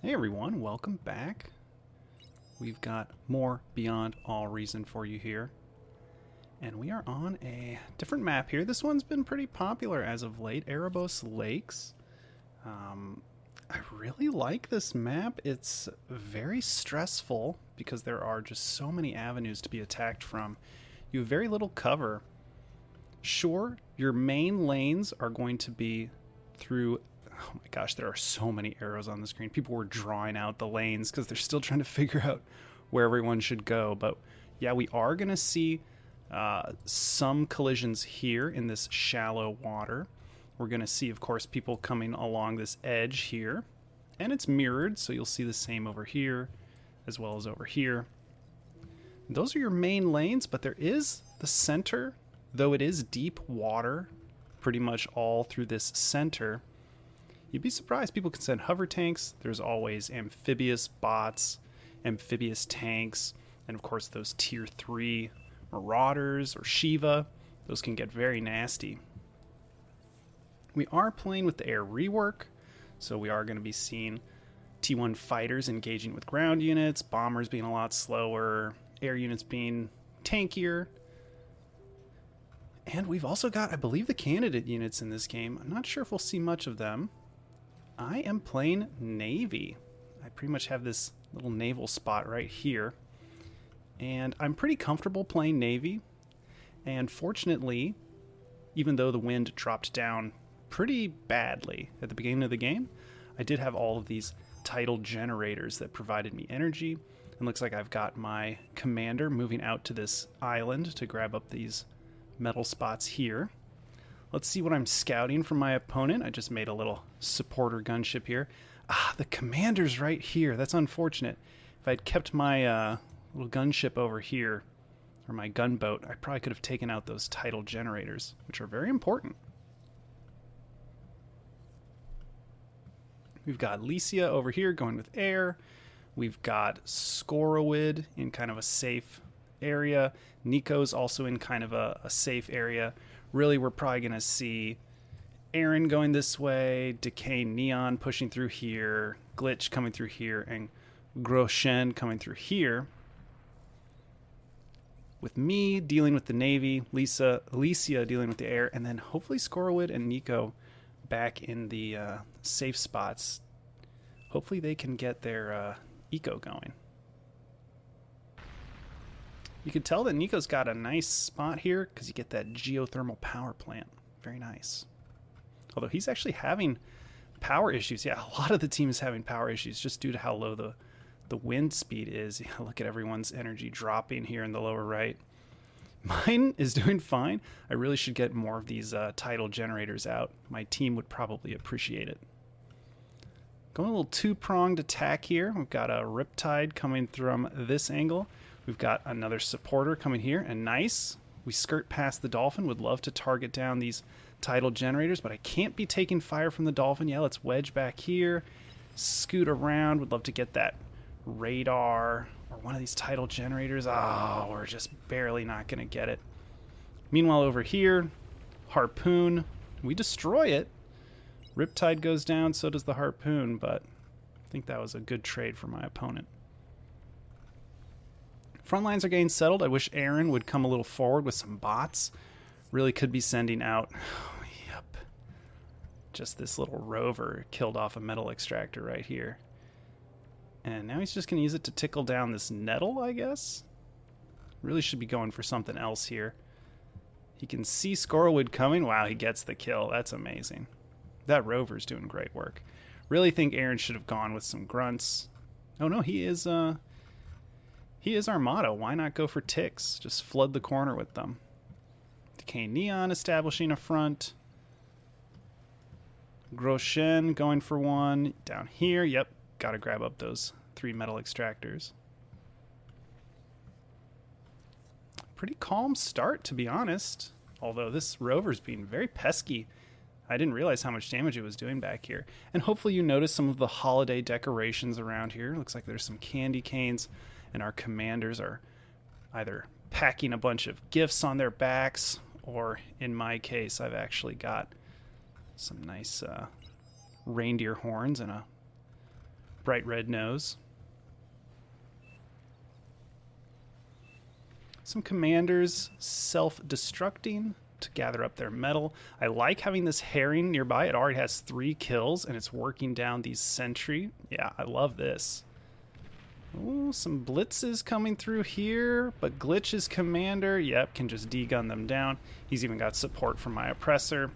Hey everyone, welcome back. We've got more Beyond All Reason for you here. And we are on a different map here. This one's been pretty popular as of late, Erebos Lakes. I really like this map. It's very stressful because there are just so many avenues to be attacked from. You have very little cover. Sure, your main lanes are going to be through. Oh my gosh, there are so many arrows on the screen. People were drawing out the lanes because they're still trying to figure out where everyone should go. But yeah, we are going to see some collisions here in this shallow water. We're going to see, of course, people coming along this edge here. And it's mirrored, so you'll see the same over here as well as over here. Those are your main lanes, but there is the center, though it is deep water pretty much all through this center. You'd be surprised. People can send hover tanks. There's always amphibious bots, amphibious tanks, and of course those tier 3 marauders or Shiva. Those can get very nasty. We are playing with the air rework, so we are going to be seeing T1 fighters engaging with ground units, bombers being a lot slower, air units being tankier. And we've also got, I believe, the candidate units in this game. I'm not sure if we'll see much of them. I am playing Navy. I pretty much have this little naval spot right here. And I'm pretty comfortable playing Navy. And fortunately, even though the wind dropped down pretty badly at the beginning of the game, I did have all of these tidal generators that provided me energy. And looks like I've got my commander moving out to this island to grab up these metal spots here. Let's see what I'm scouting from my opponent. I just made a little supporter gunship here. The commander's right here. That's unfortunate. If I'd kept my little gunship over here, or my gunboat, I probably could have taken out those tidal generators, which are very important. We've got Lycia over here going with air. We've got Scorowid in kind of a safe area. Nico's also in kind of a safe area. Really, we're probably going to see Aaron going this way, Decay Neon pushing through here, Glitch coming through here, and Groshen coming through here. With me dealing with the Navy, Alicia dealing with the air, and then hopefully Scorowid and Nico back in the safe spots. Hopefully they can get their eco going. You can tell that Nico's got a nice spot here because you get that geothermal power plant. Very nice. Although he's actually having power issues. Yeah, a lot of the team is having power issues just due to how low the wind speed is. Yeah, look at everyone's energy dropping here in the lower right. Mine is doing fine. I really should get more of these tidal generators out. My team would probably appreciate it. Going a little two-pronged attack here. We've got a Riptide coming from this angle. We've got another supporter coming here, and nice. We skirt past the Dolphin. Would love to target down these tidal generators, but I can't be taking fire from the Dolphin. Yeah, let's wedge back here, scoot around. Would love to get that radar or one of these tidal generators. Oh, we're just barely not going to get it. Meanwhile, over here, Harpoon. We destroy it. Riptide goes down, so does the Harpoon, but I think that was a good trade for my opponent. Front lines are getting settled. I wish Aaron would come a little forward with some bots. Really could be sending out... yep. Just this little rover killed off a metal extractor right here. And now he's just going to use it to tickle down this nettle, I guess? Really should be going for something else here. He can see Scorowid coming. Wow, he gets the kill. That's amazing. That rover's doing great work. Really think Aaron should have gone with some grunts. Oh no, he is Armado. Why not go for ticks? Just flood the corner with them. Decay Neon establishing a front. Groshen going for one. Down here, yep. Got to grab up those 3 metal extractors. Pretty calm start, to be honest. Although this rover's being very pesky. I didn't realize how much damage it was doing back here. And hopefully you notice some of the holiday decorations around here. Looks like there's some candy canes. And our commanders are either packing a bunch of gifts on their backs, or in my case, I've actually got some nice reindeer horns and a bright red nose. Some commanders self-destructing to gather up their metal. I like having this herring nearby. It already has 3 kills, and it's working down these sentry. Yeah, I love this. Oh, some blitzes coming through here, but Glitch's commander, yep, can just degun them down. He's even got support from my oppressor.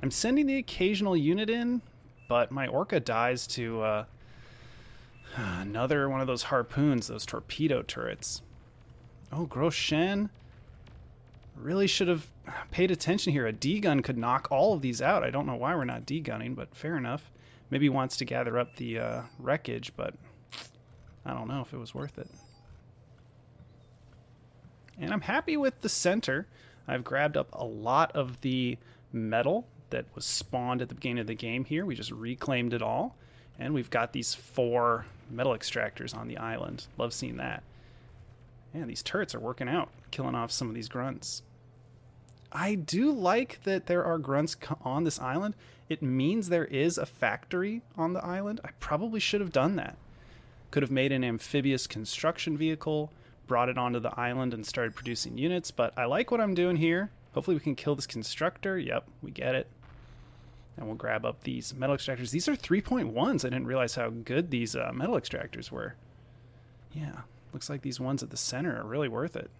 I'm sending the occasional unit in, but my Orca dies to another one of those harpoons, those torpedo turrets. Oh, Grosjean really should have paid attention here. A D-gun could knock all of these out. I don't know why we're not D-gunning, but fair enough. Maybe he wants to gather up the wreckage, but I don't know if it was worth it. And I'm happy with the center. I've grabbed up a lot of the metal that was spawned at the beginning of the game here. We just reclaimed it all. And we've got these 4 metal extractors on the island. Love seeing that. Man, these turrets are working out, killing off some of these grunts. I do like that there are grunts on this island. It means there is a factory on the island. I probably should have done that. Could have made an amphibious construction vehicle, brought it onto the island and started producing units, but I like what I'm doing here. Hopefully we can kill this constructor. Yep, we get it. And we'll grab up these metal extractors. These are 3.1s. I didn't realize how good these metal extractors were. Yeah, looks like these ones at the center are really worth it.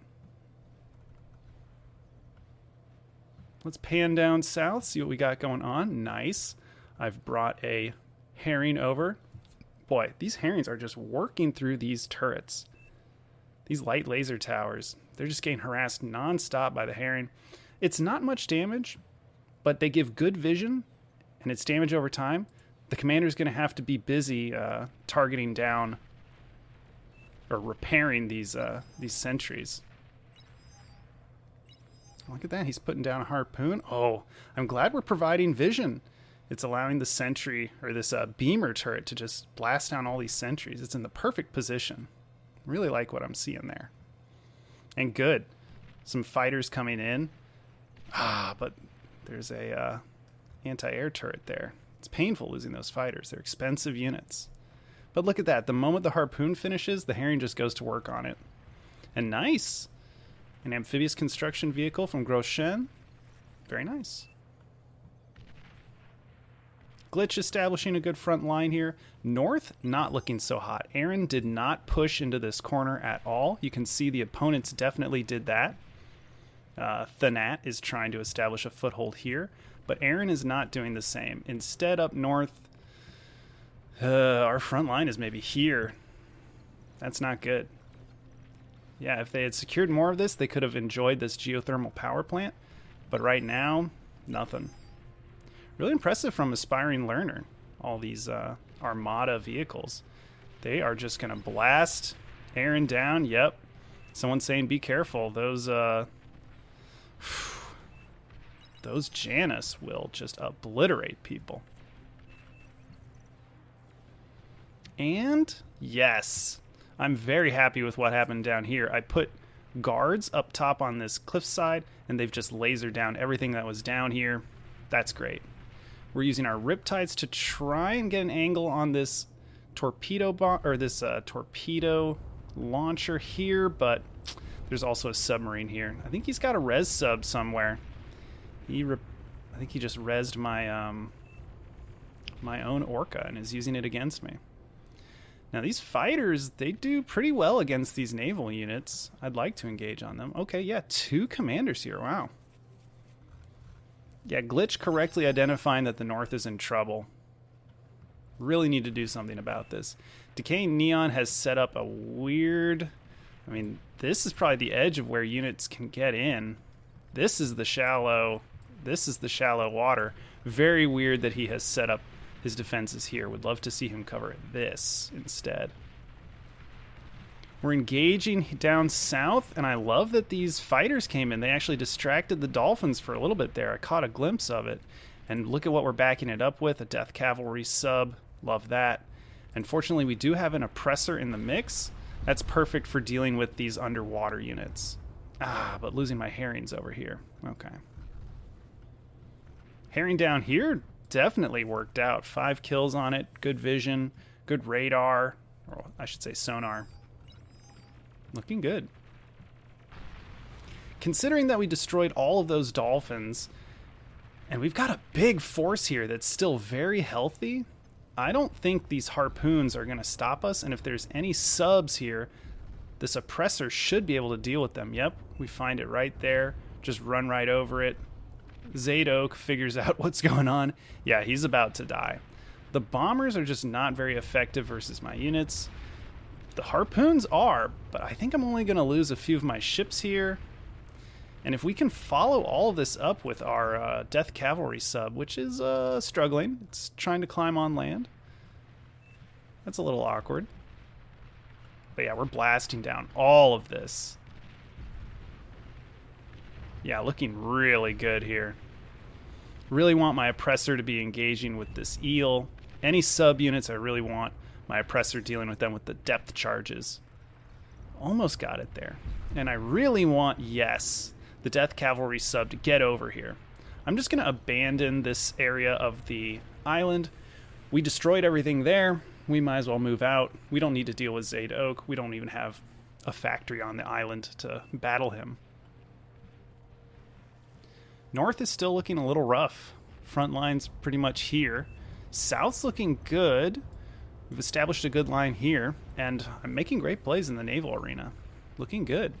Let's pan down south, see what we got going on. Nice. I've brought a herring over. Boy, these herrings are just working through these turrets. These light laser towers, they're just getting harassed nonstop by the herring. It's not much damage, but they give good vision, and it's damage over time. The commander's going to have to be busy targeting down or repairing these sentries. Look at that, he's putting down a harpoon. Oh, I'm glad we're providing vision. It's allowing the sentry, or this beamer turret, to just blast down all these sentries. It's in the perfect position. Really like what I'm seeing there. And good. Some fighters coming in. But there's a anti-air turret there. It's painful losing those fighters. They're expensive units. But look at that. The moment the harpoon finishes, the herring just goes to work on it. And nice. An amphibious construction vehicle from Grosjean. Very nice. Glitch establishing a good front line here. North, not looking so hot. Aaron did not push into this corner at all. You can see the opponents definitely did that. Thanat is trying to establish a foothold here, but Aaron is not doing the same. Instead, up north, our front line is maybe here. That's not good. Yeah, if they had secured more of this, they could have enjoyed this geothermal power plant, but right now, nothing. Really impressive from Aspiring Learner, all these Armada vehicles. They are just going to blast Aaron down. Yep. Someone's saying be careful. Those Janus will just obliterate people. And yes, I'm very happy with what happened down here. I put guards up top on this cliffside, and they've just lasered down everything that was down here. That's great. We're using our riptides to try and get an angle on this torpedo torpedo launcher here, but there's also a submarine here. I think he's got a res sub somewhere. I think he just rezzed my my own Orca and is using it against me. Now these fighters, they do pretty well against these naval units. I'd like to engage on them. Okay, yeah, 2 commanders here. Wow. Yeah, Glitch correctly identifying that the North is in trouble. Really need to do something about this. Decaying Neon has set up a weird... I mean, this is probably the edge of where units can get in. This is the shallow water. Very weird that he has set up his defenses here. Would love to see him cover this instead. We're engaging down south, and I love that these fighters came in. They actually distracted the Dolphins for a little bit there. I caught a glimpse of it. And look at what we're backing it up with, a Death Cavalry sub. Love that. Unfortunately, we do have an oppressor in the mix. That's perfect for dealing with these underwater units. But losing my herrings over here. Okay. Herring down here definitely worked out. 5 kills on it. Good vision. Good radar, or I should say sonar. Looking good. Considering that we destroyed all of those dolphins, and we've got a big force here that's still very healthy, I don't think these harpoons are going to stop us, and if there's any subs here, the suppressor should be able to deal with them. Yep, we find it right there. Just run right over it. Zade Oak figures out what's going on. Yeah, he's about to die. The bombers are just not very effective versus my units. The harpoons are, but I think I'm only going to lose a few of my ships here. And if we can follow all of this up with our Death Cavalry sub, which is struggling. It's trying to climb on land. That's a little awkward. But yeah, we're blasting down all of this. Yeah, looking really good here. Really want my oppressor to be engaging with this eel. Any sub units, I really want my oppressor dealing with them with the depth charges. Almost got it there. And I really want, yes, the Death Cavalry sub to get over here. I'm just going to abandon this area of the island. We destroyed everything there. We might as well move out. We don't need to deal with Zade Oak. We don't even have a factory on the island to battle him. North is still looking a little rough. Front line's pretty much here. South's looking good. We've established a good line here, and I'm making great plays in the naval arena. Looking good.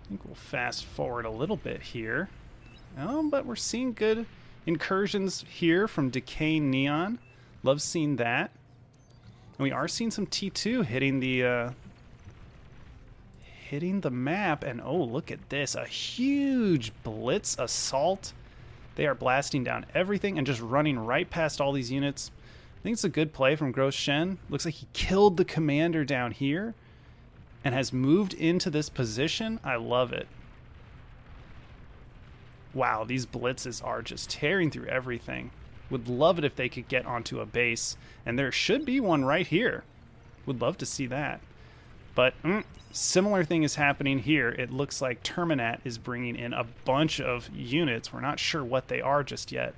I think we'll fast forward a little bit here. Oh, but we're seeing good incursions here from Decaying Neon. Love seeing that. And we are seeing some T2 hitting the map. And oh, look at this. A huge blitz assault. They are blasting down everything and just running right past all these units. I think it's a good play from Gross Shen. Looks like he killed the commander down here and has moved into this position. I love it. Wow, these blitzes are just tearing through everything. Would love it if they could get onto a base, and there should be one right here. Would love to see that. But similar thing is happening here. It looks like Terminat is bringing in a bunch of units. We're not sure what they are just yet.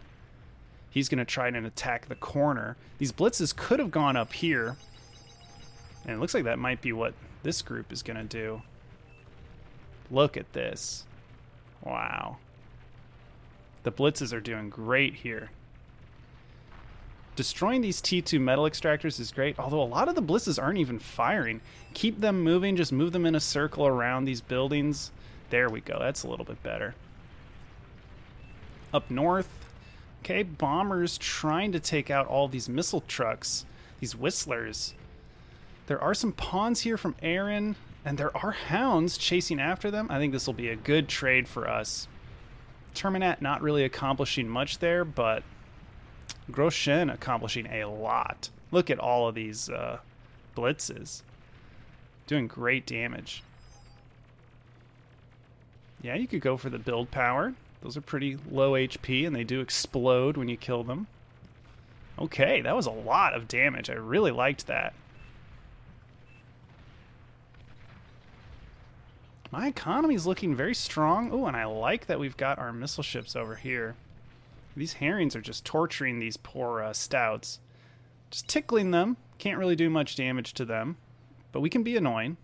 He's going to try and attack the corner. These blitzes could have gone up here, and it looks like that might be what this group is going to do. Look at this. Wow. The blitzes are doing great here. Destroying these T2 metal extractors is great, although a lot of the blitzes aren't even firing. Keep them moving, just move them in a circle around these buildings. There we go, that's a little bit better. Up north, okay, bombers trying to take out all these missile trucks, these whistlers. There are some pawns here from Aaron, and there are hounds chasing after them. I think this will be a good trade for us. Terminat not really accomplishing much there, but Gross Shen accomplishing a lot. Look at all of these blitzes. Doing great damage. Yeah, you could go for the build power. Those are pretty low HP, and they do explode when you kill them. Okay, that was a lot of damage. I really liked that. My economy's looking very strong. Oh, and I like that we've got our missile ships over here. These herrings are just torturing these poor stouts. Just tickling them. Can't really do much damage to them. But we can be annoying.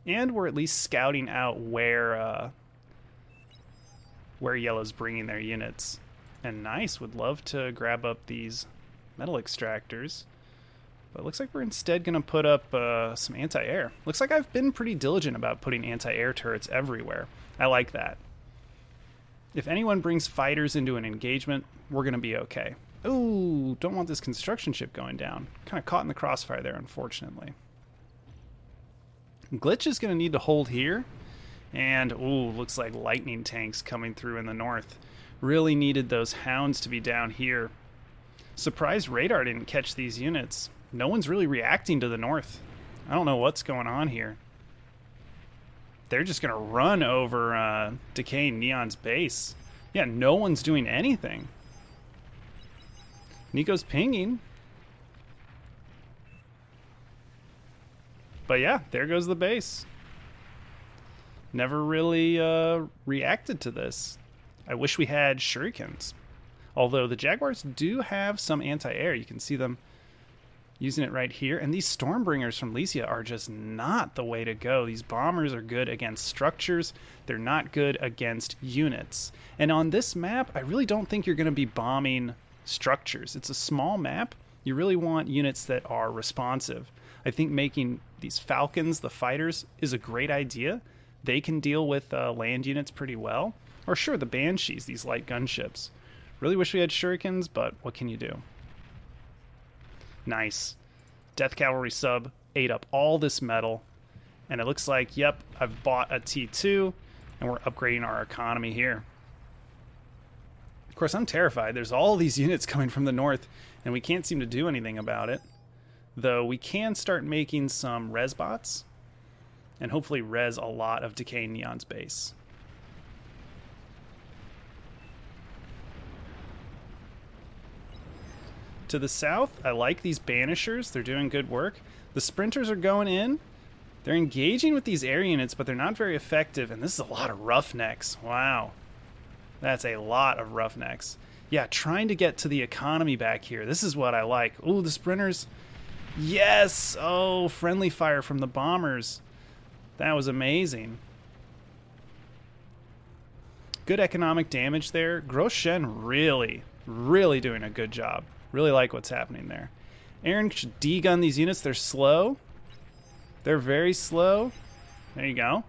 And we're at least scouting out where Yellow's bringing their units. And nice, would love to grab up these metal extractors. But it looks like we're instead going to put up some anti-air. Looks like I've been pretty diligent about putting anti-air turrets everywhere. I like that. If anyone brings fighters into an engagement, we're going to be okay. Ooh, don't want this construction ship going down. Kind of caught in the crossfire there, unfortunately. Glitch is going to need to hold here. And, ooh, looks like lightning tanks coming through in the north. Really needed those hounds to be down here. Surprised radar didn't catch these units. No one's really reacting to the north. I don't know what's going on here. They're just going to run over Decaying Neon's base. Yeah, no one's doing anything. Nico's pinging. But yeah, there goes the base. Never really reacted to this. I wish we had shurikens. Although the Jaguars do have some anti-air. You can see them Using it right here. And these Stormbringers from Lycia are just not the way to go. These bombers are good against structures. They're not good against units. And on this map, I really don't think you're going to be bombing structures. It's a small map. You really want units that are responsive. I think making these Falcons, the fighters, is a great idea. They can deal with land units pretty well. Or sure, the Banshees, these light gunships. Really wish we had Shurikens, but what can you do? Nice. Death Cavalry sub ate up all this metal. And it looks like, yep, I've bought a T2, and we're upgrading our economy here. Of course, I'm terrified. There's all these units coming from the north, and we can't seem to do anything about it. Though we can start making some res bots, and hopefully res a lot of Decaying Neon's base. To the south, I like these Banishers. They're doing good work. The Sprinters are going in. They're engaging with these air units, but they're not very effective. And this is a lot of Roughnecks. Wow. That's a lot of Roughnecks. Yeah, trying to get to the economy back here. This is what I like. Ooh, the Sprinters. Yes! Oh, friendly fire from the bombers. That was amazing. Good economic damage there. Grosjean really doing a good job. Really like what's happening there. Aaron should de-gun these units. They're slow. They're very slow. There you go.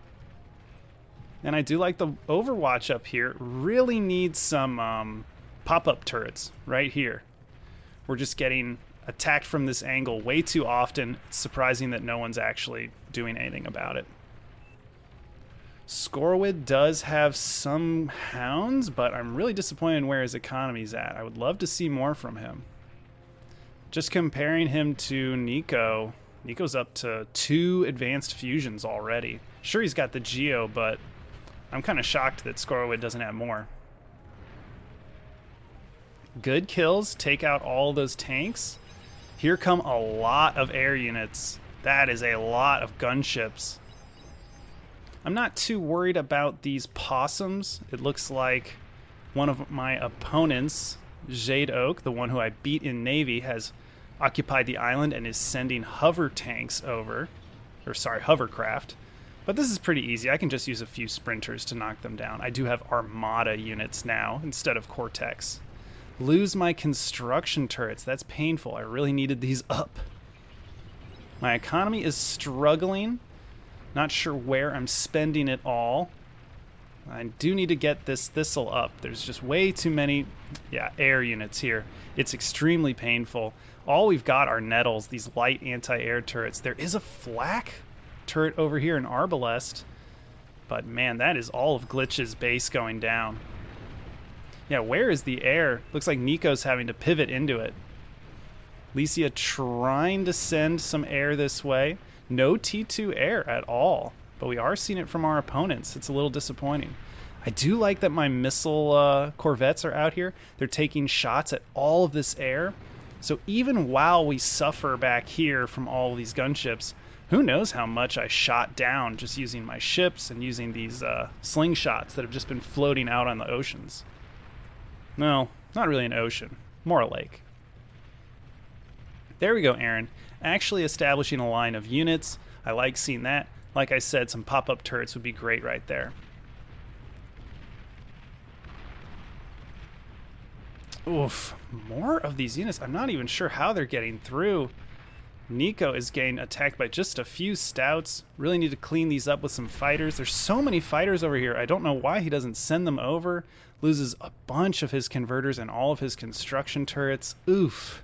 And I do like the Overwatch up here. Really needs some pop-up turrets right here. We're just getting attacked from this angle way too often. It's surprising that no one's actually doing anything about it. Scorwid does have some hounds, but I'm really disappointed in where his economy's at. I would love to see more from him. Just comparing him to Nico, Nico's up to 2 advanced fusions already. Sure, he's got the Geo, but I'm kind of shocked that Scorwid doesn't have more. Good kills, take out all those tanks. Here come a lot of air units. That is a lot of gunships. I'm not too worried about these possums. It looks like one of my opponents, Jade Oak, the one who I beat in Navy, has occupied the island and is sending hover tanks over. Or sorry, hovercraft. But this is pretty easy. I can just use a few sprinters to knock them down. I do have Armada units now instead of Cortex. Lose my construction turrets. That's painful. I really needed these up. My economy is struggling. Not sure where I'm spending it all. I do need to get this Thistle up. There's just way too many, air units here. It's extremely painful. All we've got are Nettles, these light anti-air turrets. There is a flak turret over here in Arbalest, but man, that is all of Glitch's base going down. Yeah, where is the air? Looks like Nico's having to pivot into it. Lycia trying to send some air this way. No T2 air at all, but we are seeing it from our opponents. It's a little disappointing. I do like that my missile corvettes are out here. They're taking shots at all of this air. So even while we suffer back here from all of these gunships, who knows how much I shot down just using my ships and using these slingshots that have just been floating out on the oceans. No, not really an ocean, more a lake. There we go, Aaron. Actually establishing a line of units. I like seeing that. Like I said, some pop-up turrets would be great right there. Oof, more of these units. I'm not even sure how they're getting through. Nico is getting attacked by just a few stouts. Really need to clean these up with some fighters. There's so many fighters over here. I don't know why he doesn't send them over. Loses a bunch of his converters and all of his construction turrets. Oof,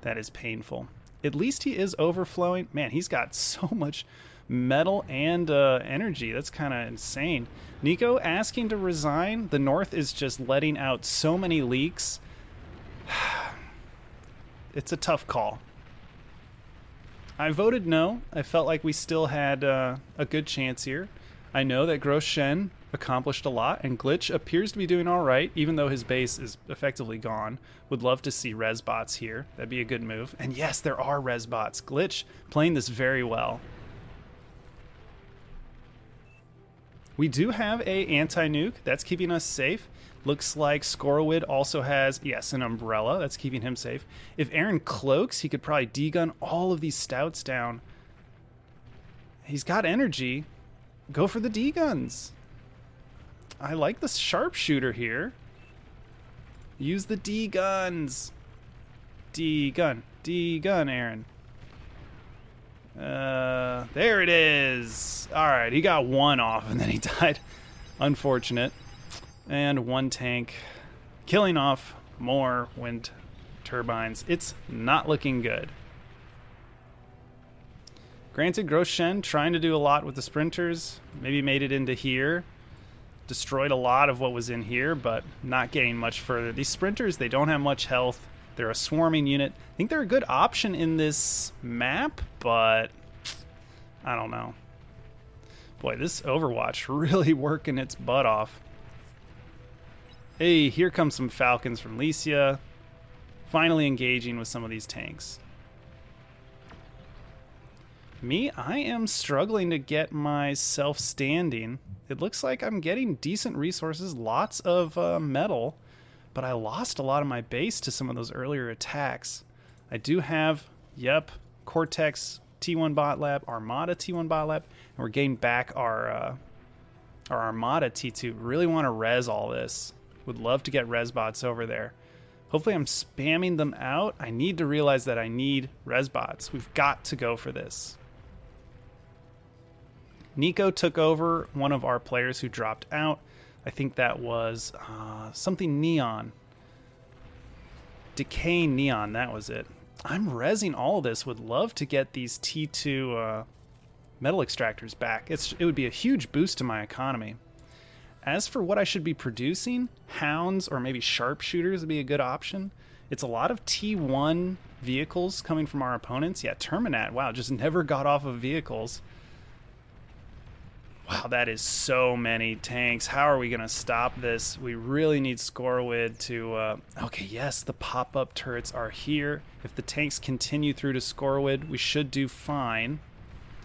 that is painful. At least he is overflowing. Man, he's got so much metal and energy. That's kind of insane. Nico asking to resign. The North is just letting out so many leaks. It's a tough call. I voted no. I felt like we still had a good chance here. I know that Grosjean accomplished a lot, and Glitch appears to be doing all right, even though his base is effectively gone. Would love to see Resbots here. That'd be a good move. And yes, there are Resbots. Glitch playing this very well. We do have a anti-nuke. That's keeping us safe. Looks like Scorwid also has, yes, an umbrella. That's keeping him safe. If Aaron cloaks, he could probably degun all of these stouts down. He's got energy. Go for the deguns. I like the sharpshooter here. Use the deguns. Degun. Degun, Aaron. There it is. All right, he got one off and then he died. Unfortunate. And one tank killing off more wind turbines. It's not looking good. Granted, Grosjean trying to do a lot with the sprinters. Maybe made it into here. Destroyed a lot of what was in here, but not getting much further. These sprinters, they don't have much health. They're a swarming unit. I think they're a good option in this map, but I don't know. Boy, this Overwatch really working its butt off. Hey, here comes some Falcons from Lycia. Finally engaging with some of these tanks. Me, I am struggling to get myself standing. It looks like I'm getting decent resources, lots of metal, but I lost a lot of my base to some of those earlier attacks. I do have, yep, Cortex T1 bot lab, Armada T1 bot lab, and we're getting back our Armada T2. Really want to res all this. Would love to get res bots over there. Hopefully I'm spamming them out. I need to realize that I need res bots. We've got to go for this. Nico took over one of our players who dropped out. I think that was something neon. Decaying neon, that was it. I'm rezzing all of this. Would love to get these T2 metal extractors back. It would be a huge boost to my economy. As for what I should be producing, hounds or maybe sharpshooters would be a good option. It's a lot of T1 vehicles coming from our opponents. Yeah, Terminat, wow, just never got off of vehicles. Wow, that is so many tanks. How are we going to stop this? We really need Scorwid to... okay, yes, the pop-up turrets are here. If the tanks continue through to Scorwid, we should do fine.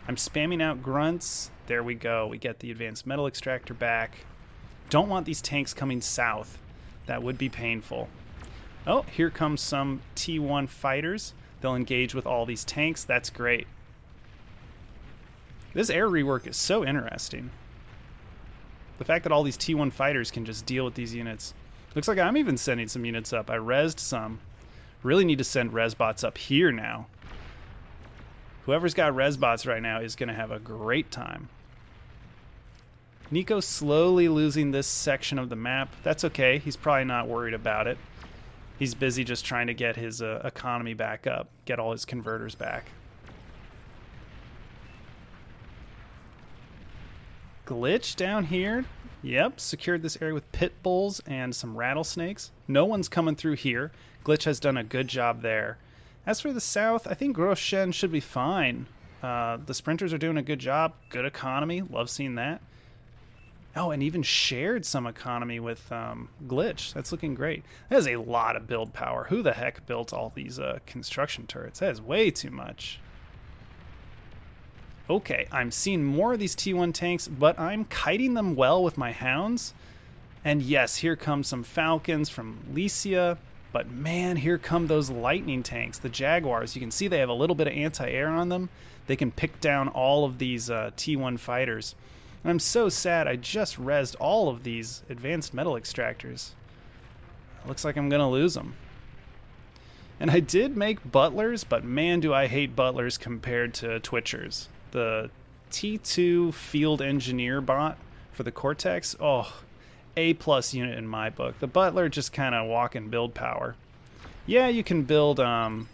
I'm spamming out grunts. There we go. We get the advanced metal extractor back. Don't want these tanks coming south. That would be painful. Oh, here comes some T1 fighters. They'll engage with all these tanks. That's great. This air rework is so interesting. The fact that all these T1 fighters can just deal with these units. Looks like I'm even sending some units up. I rezzed some. Really need to send res bots up here now. Whoever's got res bots right now is going to have a great time. Nico slowly losing this section of the map. That's okay. He's probably not worried about it. He's busy just trying to get his economy back up. Get all his converters back. Glitch down here. Yep, secured this area with pit bulls and some rattlesnakes. No one's coming through here. Glitch has done a good job there. As for the south, I think Grosjean should be fine. The sprinters are doing a good job. Good economy. Love seeing that. Oh, and even shared some economy with Glitch. That's looking great. That is a lot of build power. Who the heck built all these construction turrets? That is way too much. Okay, I'm seeing more of these T1 tanks, but I'm kiting them well with my hounds. And yes, here come some Falcons from Lycia. But man, here come those lightning tanks, the Jaguars. You can see they have a little bit of anti-air on them. They can pick down all of these T1 fighters. And I'm so sad I just rezzed all of these advanced metal extractors. Looks like I'm going to lose them. And I did make butlers, but man, do I hate butlers compared to twitchers. The T2 field engineer bot for the Cortex, oh, A+ unit in my book. The butler just kind of walk and build power. Yeah, you can build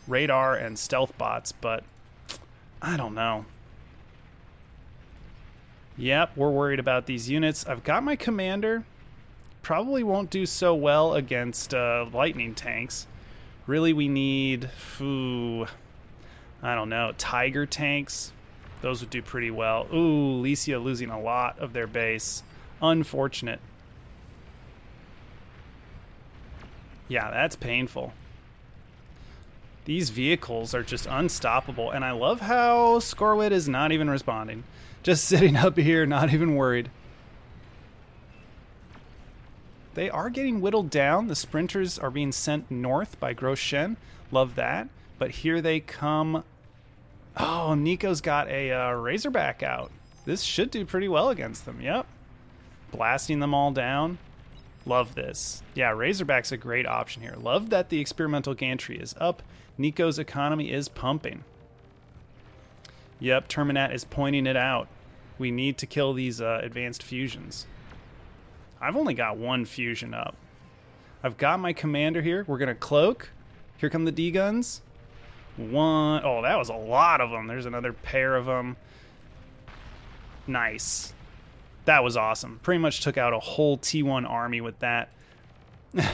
radar and stealth bots, but I don't know. Yep, we're worried about these units. I've got my commander. Probably won't do so well against lightning tanks. Really, we need, I don't know, tiger tanks. Those would do pretty well. Ooh, Lycia losing a lot of their base. Unfortunate. Yeah, that's painful. These vehicles are just unstoppable, and I love how Scorwid is not even responding. Just sitting up here, not even worried. They are getting whittled down. The sprinters are being sent north by Grosjean. Love that. But here they come. Oh, Nico's got a Razorback out. This should do pretty well against them. Yep. Blasting them all down. Love this. Yeah, Razorback's a great option here. Love that the experimental gantry is up. Nico's economy is pumping. Yep, Terminat is pointing it out. We need to kill these advanced fusions. I've only got one fusion up. I've got my commander here. We're going to cloak. Here come the D-guns. One. Oh, that was a lot of them. There's another pair of them. Nice. That was awesome. Pretty much took out a whole T1 army with that.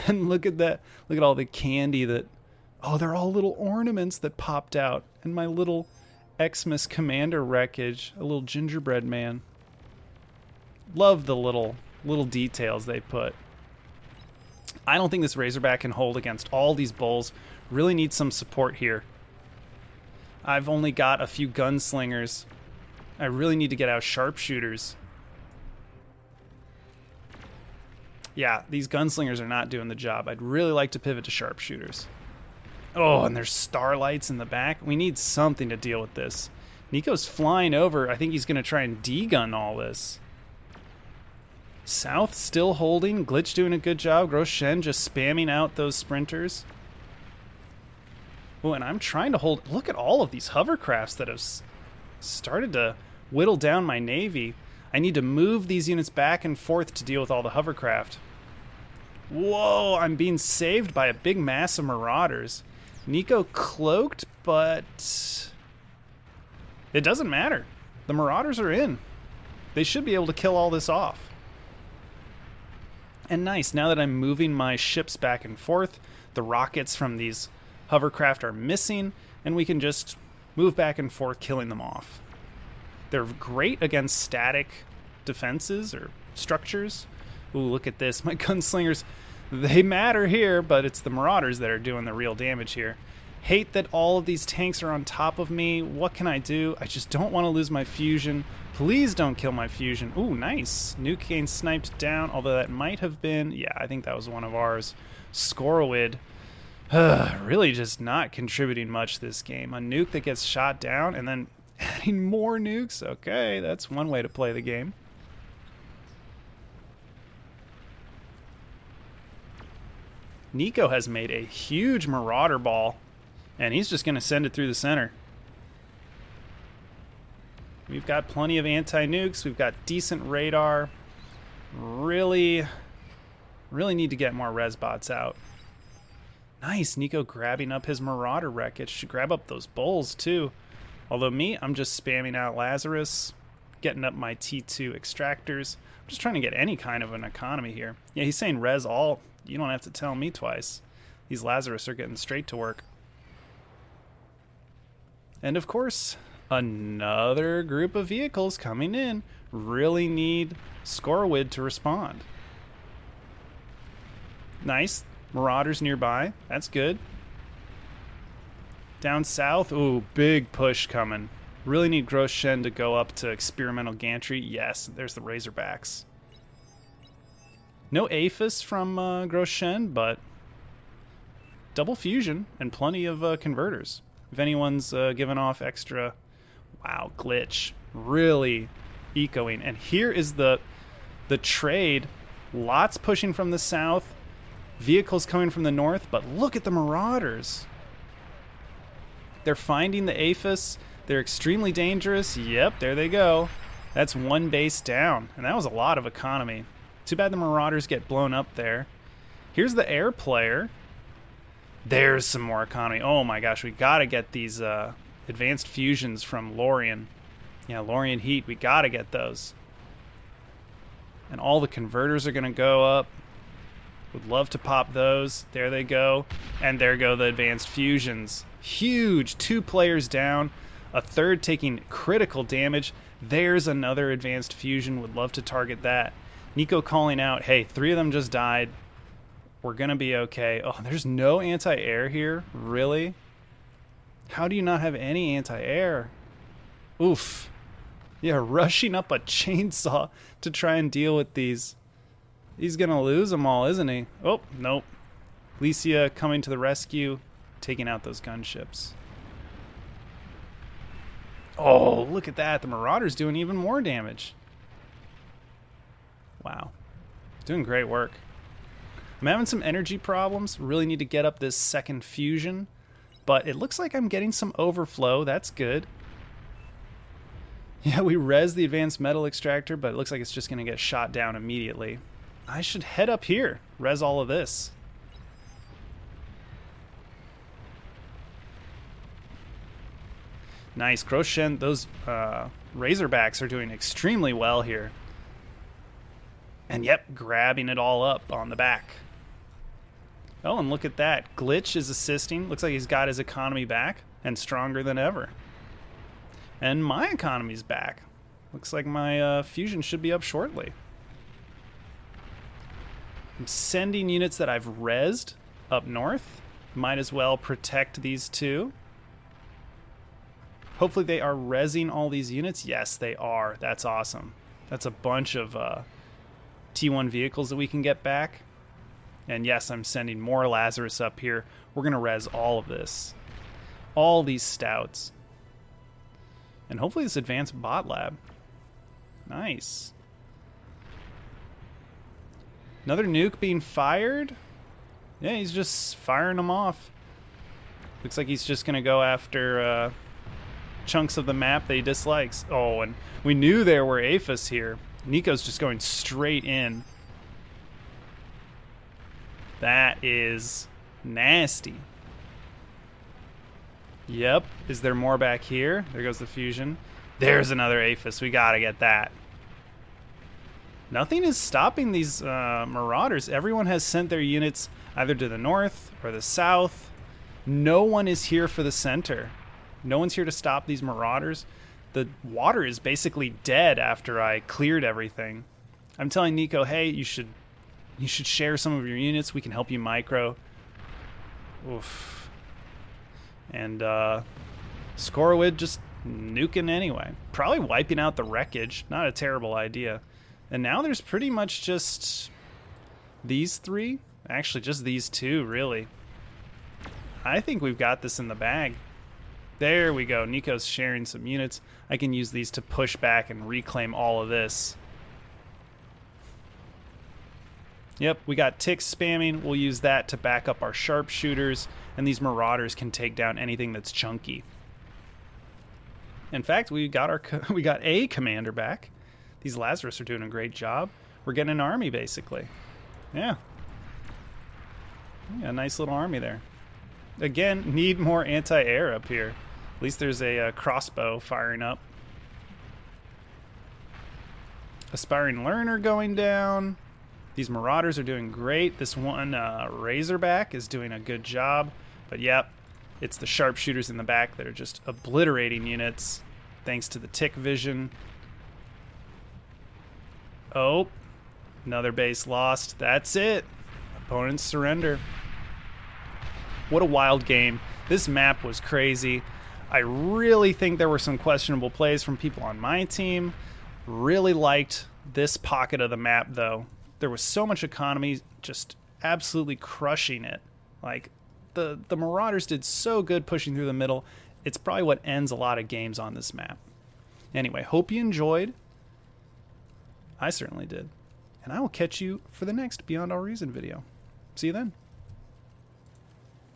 And look at that. Look at all the candy that... Oh, they're all little ornaments that popped out. And my little Xmas commander wreckage. A little gingerbread man. Love the little details they put. I don't think this Razorback can hold against all these bulls. Really need some support here. I've only got a few gunslingers. I really need to get out sharpshooters. Yeah, these gunslingers are not doing the job. I'd really like to pivot to sharpshooters. Oh, and there's starlights in the back. We need something to deal with this. Nico's flying over. I think he's going to try and D-gun all this. South still holding. Glitch doing a good job. Grosjean just spamming out those sprinters. Oh, and I'm trying to hold... Look at all of these hovercrafts that have started to whittle down my navy. I need to move these units back and forth to deal with all the hovercraft. Whoa, I'm being saved by a big mass of marauders. Nico cloaked, but... It doesn't matter. The marauders are in. They should be able to kill all this off. And nice, now that I'm moving my ships back and forth, the rockets from these hovercraft are missing, and we can just move back and forth, killing them off. They're great against static defenses or structures. Ooh, look at this. My gunslingers, they matter here, but it's the marauders that are doing the real damage here. Hate that all of these tanks are on top of me. What can I do? I just don't want to lose my fusion. Please don't kill my fusion. Ooh, nice. Nuke gain sniped down, although that might have been... Yeah, I think that was one of ours. Scorowid. Really just not contributing much this game. A nuke that gets shot down and then adding more nukes. Okay, that's one way to play the game. Nico has made a huge marauder ball, and he's just going to send it through the center. We've got plenty of anti-nukes. We've got decent radar. Really need to get more resbots out. Nice, Nico grabbing up his marauder wreckage. Should grab up those bulls, too. Although me, I'm just spamming out Lazarus, getting up my T2 extractors. I'm just trying to get any kind of an economy here. Yeah, he's saying res all. You don't have to tell me twice. These Lazarus are getting straight to work. And of course, another group of vehicles coming in. Really need Scorowid to respond. Nice. Marauders nearby. That's good. Down south. Ooh, big push coming. Really need Grosjean to go up to experimental gantry. Yes, there's the Razorbacks. No Aphis from Grosjean, but double fusion and plenty of converters. If anyone's giving off extra... Wow, glitch. Really echoing. And here is the trade. Lots pushing from the south. Vehicles coming from the north, but look at the marauders. They're finding the Aphis. They're extremely dangerous. Yep, there they go. That's one base down, and that was a lot of economy. Too bad the marauders get blown up there. Here's the air player. There's some more economy. Oh my gosh, we gotta get these advanced fusions from Lorien. Yeah, Lorien Heat, we gotta get those. And all the converters are gonna go up. Would love to pop those. There they go. And there go the advanced fusions. Huge. 2 players down. A third taking critical damage. There's another advanced fusion. Would love to target that. Nico calling out, hey, 3 of them just died. We're going to be okay. Oh, there's no anti-air here? Really? How do you not have any anti-air? Oof. Yeah, rushing up a chainsaw to try and deal with these. He's gonna lose them all, isn't he? Oh, nope. Lycia coming to the rescue, taking out those gunships. Oh, look at that. The Marauder's doing even more damage. Wow. Doing great work. I'm having some energy problems. Really need to get up this second fusion. But it looks like I'm getting some overflow. That's good. Yeah, we res the advanced metal extractor, but it looks like it's just going to get shot down immediately. I should head up here. Res all of this. Nice. Groshen, those Razorbacks are doing extremely well here. And yep, grabbing it all up on the back. Oh, and look at that. Glitch is assisting. Looks like he's got his economy back and stronger than ever. And my economy's back. Looks like my fusion should be up shortly. I'm sending units that I've rezzed up north. Might as well protect these two. Hopefully they are rezzing all these units. Yes, they are. That's awesome. That's a bunch of T1 vehicles that we can get back. And yes, I'm sending more Lazarus up here. We're going to res all of this. All these stouts. And hopefully this advanced bot lab. Nice. Another nuke being fired. Yeah, he's just firing them off. Looks like he's just going to go after chunks of the map that he dislikes. Oh, and we knew there were APHIS here. Nico's just going straight in. That is nasty. Yep. Is there more back here? There goes the fusion. There's another APHIS. We gotta get that. Nothing is stopping these Marauders. Everyone has sent their units either to the north or the south. No one is here for the center. No one's here to stop these Marauders. The water is basically dead after I cleared everything. I'm telling Nico, hey, you should share some of your units. We can help you micro. Oof. And Scorowid just nuking anyway. Probably wiping out the wreckage. Not a terrible idea. And now there's pretty much just these three. Actually, just these two, really. I think we've got this in the bag. There we go. Nico's sharing some units. I can use these to push back and reclaim all of this. Yep, we got ticks spamming. We'll use that to back up our sharpshooters, and these Marauders can take down anything that's chunky. In fact, we got a commander back. These Lazarus are doing a great job. We're getting an army, basically. Yeah. A nice little army there. Again, need more anti-air up here. At least there's a crossbow firing up. Aspiring Learner going down. These Marauders are doing great. This one Razorback is doing a good job. But yep, it's the sharpshooters in the back that are just obliterating units thanks to the tick vision. Oh, another base lost. That's it. Opponents surrender. What a wild game. This map was crazy. I really think there were some questionable plays from people on my team. Really liked this pocket of the map, though. There was so much economy, just absolutely crushing it. Like, the Marauders did so good pushing through the middle. It's probably what ends a lot of games on this map. Anyway, hope you enjoyed. I certainly did. And I will catch you for the next Beyond All Reason video. See you then.